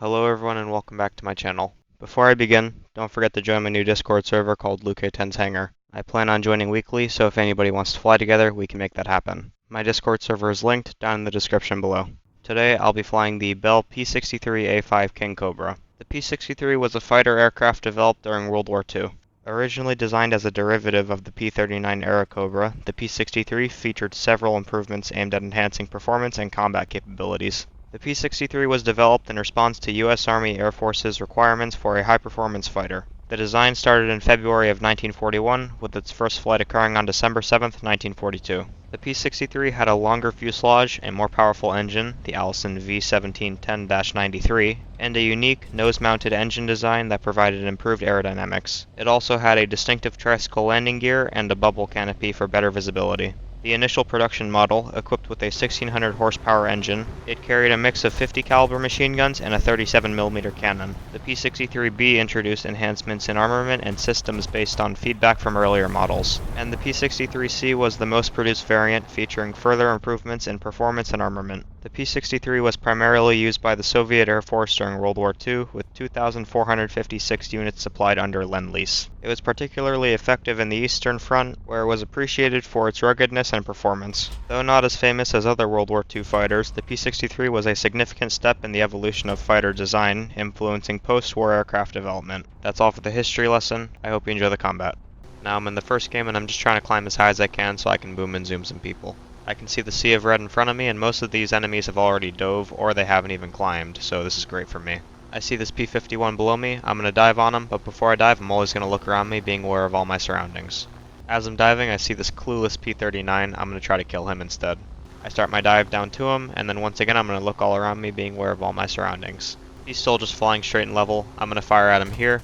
Hello everyone and welcome back to my channel. Before I begin, don't forget to join my new Discord server called Luke 10's Hangar. I plan on joining weekly, so if anybody wants to fly together, we can make that happen. My Discord server is linked down in the description below. Today I'll be flying the Bell P-63A-5 Kingcobra. The P-63 was a fighter aircraft developed during World War II. Originally designed as a derivative of the P-39 Airacobra, the P-63 featured several improvements aimed at enhancing performance and combat capabilities. The P-63 was developed in response to U.S. Army Air Force's requirements for a high-performance fighter. The design started in February of 1941, with its first flight occurring on December 7, 1942. The P-63 had a longer fuselage, a more powerful engine, the Allison V1710-93, and a unique, nose-mounted engine design that provided improved aerodynamics. It also had a distinctive tricycle landing gear and a bubble canopy for better visibility. The initial production model, equipped with a 1600 horsepower engine, it carried a mix of 50 caliber machine guns and a 37mm cannon. The P-63B introduced enhancements in armament and systems based on feedback from earlier models, and the P-63C was the most produced variant, featuring further improvements in performance and armament. The P-63 was primarily used by the Soviet Air Force during World War II, with 2,456 units supplied under Lend-Lease. It was particularly effective in the Eastern Front, where it was appreciated for its ruggedness and performance. Though not as famous as other World War II fighters, the P-63 was a significant step in the evolution of fighter design, influencing post-war aircraft development. That's all for the history lesson. I hope you enjoy the combat. Now I'm in the first game and I'm just trying to climb as high as I can so I can boom and zoom some people. I can see the sea of red in front of me, and most of these enemies have already dove, or they haven't even climbed, so this is great for me. I see this P-51 below me. I'm going to dive on him, but before I dive, I'm always going to look around me, being aware of all my surroundings. As I'm diving, I see this clueless P-39. I'm going to try to kill him instead. I start my dive down to him, and then once again I'm going to look all around me, being aware of all my surroundings. He's still just flying straight and level. I'm going to fire at him here,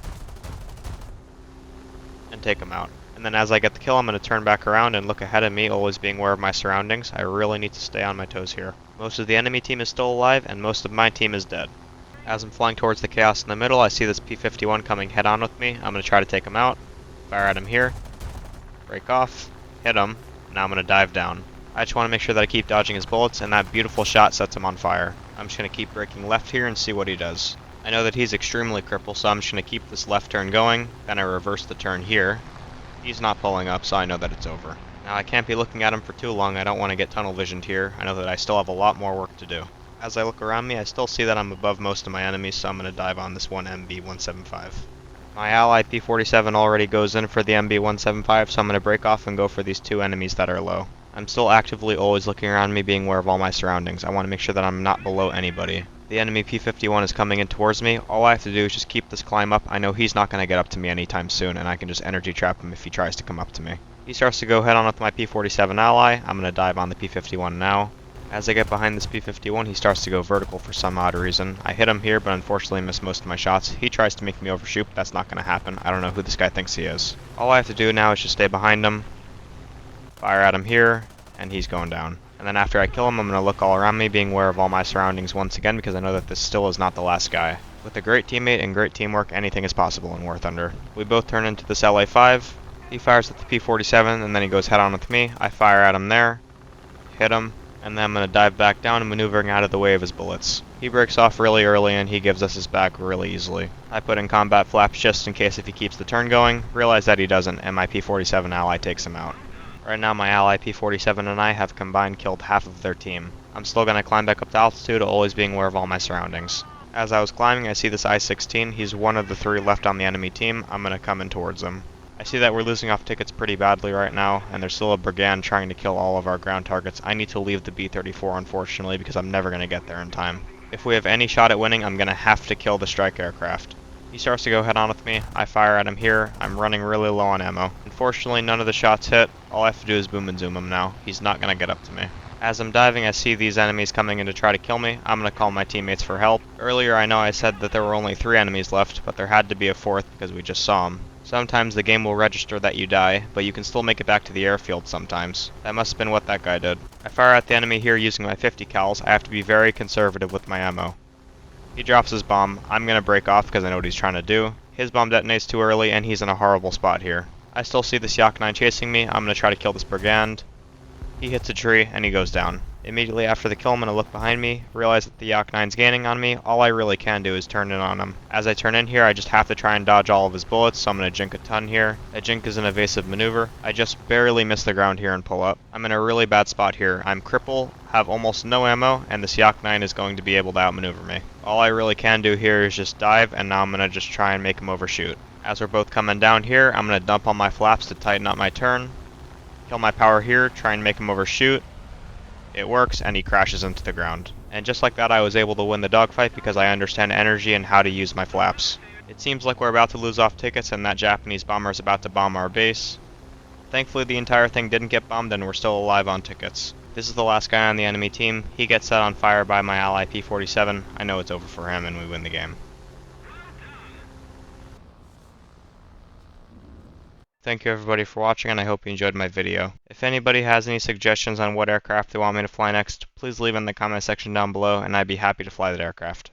and take him out. And then as I get the kill, I'm going to turn back around and look ahead of me, always being aware of my surroundings. I really need to stay on my toes here. Most of the enemy team is still alive, and most of my team is dead. As I'm flying towards the chaos in the middle, I see this P-51 coming head-on with me. I'm going to try to take him out. Fire at him here. Break off. Hit him. Now I'm going to dive down. I just want to make sure that I keep dodging his bullets, and that beautiful shot sets him on fire. I'm just going to keep braking left here and see what he does. I know that he's extremely crippled, so I'm just going to keep this left turn going. Then I reverse the turn here. He's not pulling up, so I know that it's over. Now I can't be looking at him for too long. I don't want to get tunnel visioned here. I know that I still have a lot more work to do. As I look around me, I still see that I'm above most of my enemies, so I'm going to dive on this one MB-175. My ally P-47 already goes in for the MB-175, so I'm going to break off and go for these two enemies that are low. I'm still actively always looking around me, being aware of all my surroundings. I want to make sure that I'm not below anybody. The enemy P-51 is coming in towards me. All I have to do is just keep this climb up. I know he's not going to get up to me anytime soon, and I can just energy trap him if he tries to come up to me. He starts to go head on with my P-47 ally. I'm going to dive on the P-51 now. As I get behind this P-51, he starts to go vertical for some odd reason. I hit him here, but unfortunately miss most of my shots. He tries to make me overshoot, but that's not going to happen. I don't know who this guy thinks he is. All I have to do now is just stay behind him, fire at him here, and he's going down. And then after I kill him, I'm going to look all around me, being aware of all my surroundings once again, because I know that this still is not the last guy. With a great teammate and great teamwork, anything is possible in War Thunder. We both turn into this LA-5. He fires at the P-47, and then he goes head-on with me. I fire at him there, hit him, and then I'm going to dive back down and maneuvering out of the way of his bullets. He breaks off really early, and he gives us his back really easily. I put in combat flaps just in case if he keeps the turn going, realize that he doesn't, and my P-47 ally takes him out. Right now my ally P-47 and I have combined killed half of their team. I'm still going to climb back up to altitude, always being aware of all my surroundings. As I was climbing, I see this I-16. He's one of the three left on the enemy team. I'm going to come in towards him. I see that we're losing off tickets pretty badly right now, and there's still a brigand trying to kill all of our ground targets. I need to leave the B-34 unfortunately, because I'm never going to get there in time. If we have any shot at winning, I'm going to have to kill the strike aircraft. He starts to go head on with me. I fire at him here. I'm running really low on ammo. Unfortunately, none of the shots hit. All I have to do is boom and zoom him now. He's not going to get up to me. As I'm diving, I see these enemies coming in to try to kill me. I'm going to call my teammates for help. Earlier, I know I said that there were only 3 enemies left, but there had to be a 4th because we just saw him. Sometimes the game will register that you die, but you can still make it back to the airfield sometimes. That must have been what that guy did. I fire at the enemy here using my 50 cals. I have to be very conservative with my ammo. He drops his bomb. I'm going to break off because I know what he's trying to do. His bomb detonates too early, and he's in a horrible spot here. I still see this Yak 9 chasing me. I'm going to try to kill this brigand. He hits a tree, and he goes down. Immediately after the kill, I'm going to look behind me, realize that the Yak 9's gaining on me. All I really can do is turn in on him. As I turn in here, I just have to try and dodge all of his bullets, so I'm going to jink a ton here. A jink is an evasive maneuver. I just barely miss the ground here and pull up. I'm in a really bad spot here. I'm cripple, have almost no ammo, and this Yak 9 is going to be able to outmaneuver me. All I really can do here is just dive, and now I'm going to just try and make him overshoot. As we're both coming down here, I'm going to dump on my flaps to tighten up my turn. Kill my power here, try and make him overshoot. It works, and he crashes into the ground. And just like that, I was able to win the dogfight because I understand energy and how to use my flaps. It seems like we're about to lose off tickets and that Japanese bomber is about to bomb our base. Thankfully, the entire thing didn't get bombed and we're still alive on tickets. This is the last guy on the enemy team. He gets set on fire by my ally P-47. I know it's over for him and we win the game. Thank you everybody for watching, and I hope you enjoyed my video. If anybody has any suggestions on what aircraft they want me to fly next, please leave in the comment section down below and I'd be happy to fly that aircraft.